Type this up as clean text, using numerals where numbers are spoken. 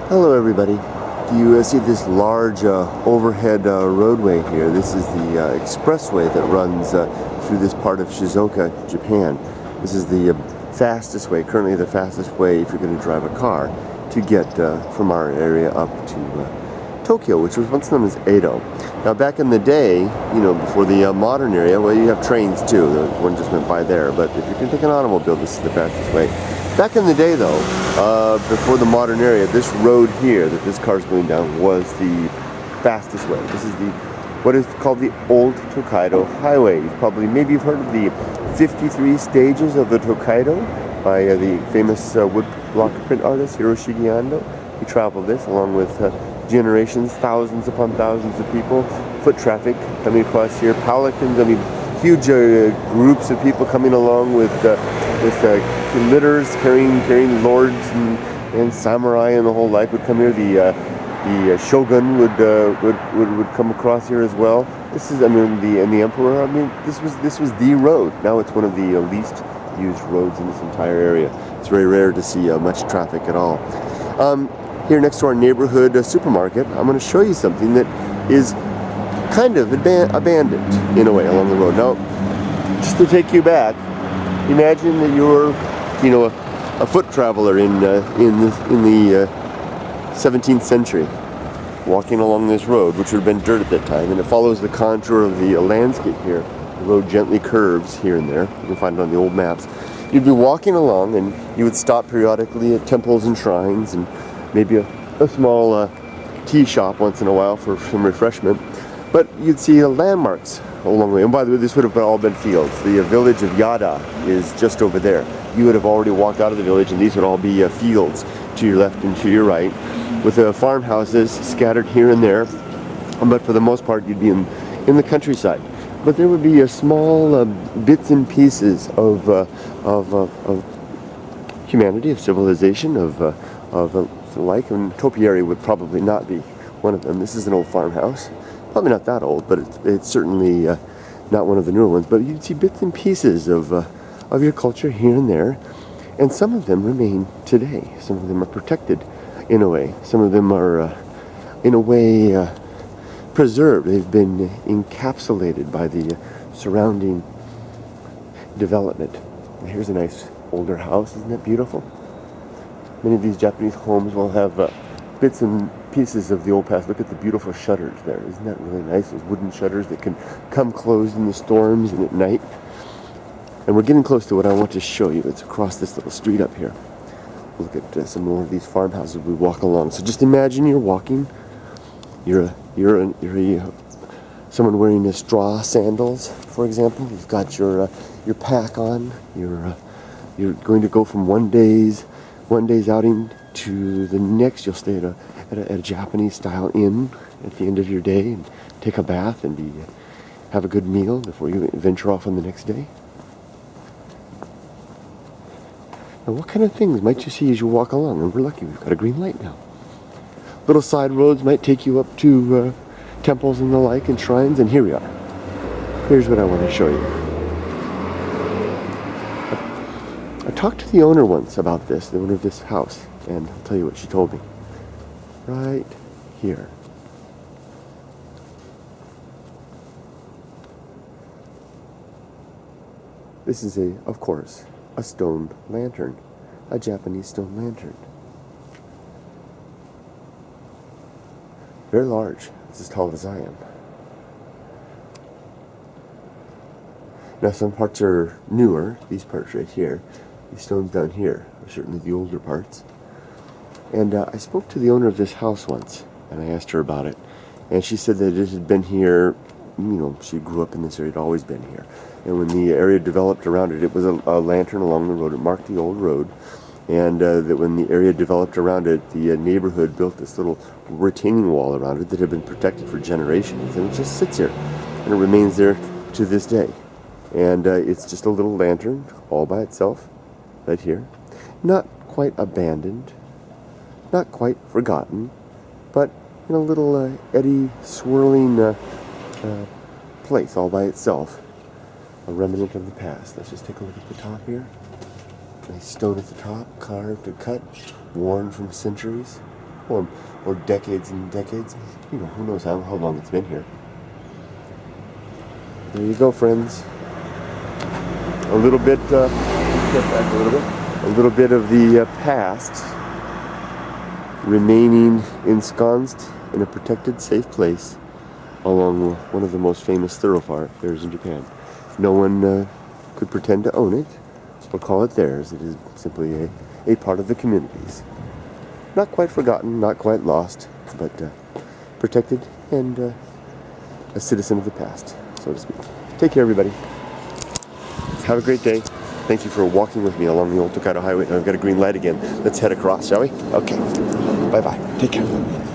Hello everybody. Do you see this large overhead roadway here? This is the expressway that runs through this part of Shizuoka, Japan. This is the fastest way, currently the fastest way if you're going to drive a car to get from our area up to Tokyo, which was once known as Edo. Now back in the day, you know, before the modern area, well, you have trains too. The one just went by there, but if you can take an automobile, this is the fastest way. Back in the day though, before the modern area, this road here that this car is going down was the fastest way. This is what is called the Old Tokaido Highway. Maybe you've heard of the 53 stages of the Tokaido by the famous woodblock print artist Hiroshige Ando. He traveled this along with generations, thousands upon thousands of people, foot traffic coming across here, palanquins, huge groups of people coming along with litters carrying lords and samurai and the whole like would come here. The shogun would come across here as well. This is, the emperor. This was the road. Now it's one of the least used roads in this entire area. It's very rare to see much traffic at all. Here next to our neighborhood supermarket, I'm going to show you something that is kind of abandoned in a way along the road. Now, just to take you back, imagine that you're, a foot traveler in the 17th century, walking along this road, which would have been dirt at that time, and it follows the contour of the landscape here. The road gently curves here and there. You can find it on the old maps. You'd be walking along, and you would stop periodically at temples and shrines, and maybe a small tea shop once in a while for some refreshment. But you'd see landmarks along the way. And by the way, this would have all been fields. The village of Yada is just over there. You would have already walked out of the village, and these would all be fields to your left and to your right, with farmhouses scattered here and there. But for the most part, you'd be in the countryside. But there would be small bits and pieces of humanity, of civilization, of the like. And topiary would probably not be one of them. This is an old farmhouse. Probably not that old, but it's certainly not one of the newer ones. But you'd see bits and pieces of your culture here and there, and some of them remain today. Some of them are protected in a way. Some of them are, in a way, preserved. They've been encapsulated by the surrounding development. And here's a nice older house. Isn't that beautiful? Many of these Japanese homes will have bits and pieces of the old past. Look at the beautiful shutters there. Isn't that really nice? Those wooden shutters that can come closed in the storms and at night. And we're getting close to what I want to show you. It's across this little street up here. Look at some more of these farmhouses we walk along. So just imagine you're walking. You're someone wearing straw sandals, for example. You've got your pack on. You're going to go from one day's outing to the next. You'll stay at a Japanese style inn at the end of your day and take a bath and have a good meal before you venture off on the next day. Now, what kind of things might you see as you walk along? And we're lucky, we've got a green light now. Little side roads might take you up to temples and the like and shrines, and here we are. Here's what I want to show you. I talked to the owner once about this, the owner of this house, and I'll tell you what she told me. Right here. This is of course, a stone lantern, a Japanese stone lantern. Very large. It's as tall as I am. Now some parts are newer. These parts right here, these stones down here are certainly the older parts. And I spoke to the owner of this house once, and I asked her about it. And she said that it had been here, she grew up in this area, it had always been here. And when the area developed around it, it was a lantern along the road. It marked the old road. And that when the area developed around it, the neighborhood built this little retaining wall around it that had been protected for generations. And it just sits here. And it remains there to this day. And it's just a little lantern all by itself, right here. Not quite abandoned. Not quite forgotten, but in a little eddy swirling place all by itself, a remnant of the past. Let's just take a look at the top here. Nice stone at the top, carved and cut, worn from centuries. or decades and decades. You know, who knows how long it's been here. There you go, friends. A little bit, step back a little bit of the past remaining ensconced in a protected, safe place along one of the most famous thoroughfares in Japan. No one could pretend to own it or call it theirs. It is simply a part of the communities. Not quite forgotten, not quite lost, but protected and a citizen of the past, so to speak. Take care, everybody. Have a great day. Thank you for walking with me along the old Tokaido highway. Now I've got a green light again. Let's head across, shall we? Okay. Bye-bye. Take care.